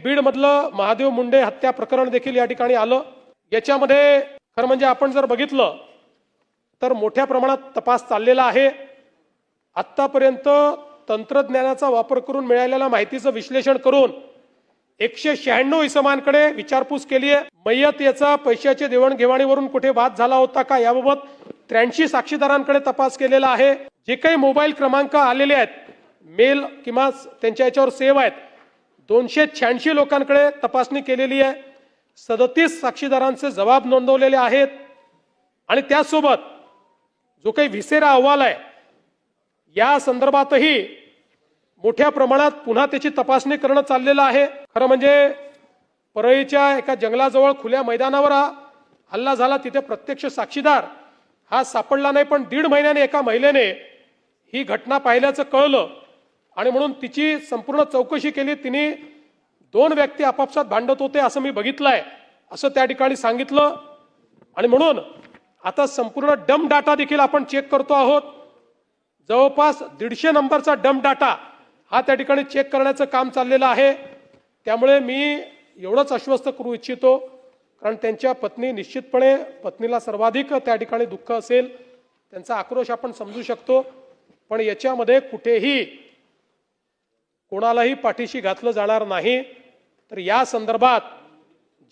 बीड मधलं महादेव मुंडे हत्या प्रकरण देखील या ठिकाणी आलं। याच्यामध्ये खरं म्हणजे आपण जर बघितलं तर मोठ्या प्रमाणात तपास चाललेला आहे। आतापर्यंत तंत्रज्ञानाचा वापर करून मिळालेल्या माहितीचं विश्लेषण करून 196 इसमांकडे विचारपूस केली आहे। मय्यत याचा पैशाचे देवाणघेवाणीवरून कुठे वाद झाला होता का याबाबत 83 साक्षीदारांकडे तपास केलेला आहे। जे काही मोबाईल क्रमांक आलेले आहेत, मेल किंवा त्यांच्या याच्यावर सेव्ह आहेत, 286 लोकांकडे तपासणी केलेली आहे। 37 साक्षीदारांचे जबाब नोंदवलेले आहेत आणि त्यासोबत जो काही व्हिसेरा अहवाल आहे या संदर्भातही मोठ्या प्रमाणात पुन्हा त्याची तपासणी करणं चाललेलं आहे। खरं म्हणजे परळीच्या एका जंगलाजवळ खुल्या मैदानावर हल्ला झाला, तिथे प्रत्यक्ष साक्षीदार हा सापडला नाही, पण 1.5 महिन्याने एका महिलेने ही घटना पाहिल्याचं कळलं आणि म्हणून तिची संपूर्ण चौकशी केली। तिने 2 व्यक्ती आपापसात भांडत होते असं मी बघितलंय असं त्या ठिकाणी सांगितलं आणि म्हणून आता संपूर्ण डम डाटा देखील आपण चेक करतो आहोत। जवळपास 150 नंबरचा डम डाटा हा त्या ठिकाणी चेक करण्याचं काम चाललेलं आहे। त्यामुळे मी एवढंच आश्वस्त करू इच्छितो, कारण त्यांच्या पत्नी निश्चितपणे पत्नीला सर्वाधिक त्या ठिकाणी दुःख असेल, त्यांचा आक्रोश आपण समजू शकतो, पण याच्यामध्ये कुठेही कोणालाही पाठीशी घातलं जाणार नाही। तर या संदर्भात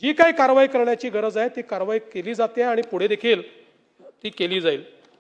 जी काही कारवाई करण्याची गरज आहे ती कारवाई केली जाते आणि पुढे देखील ती केली जाईल।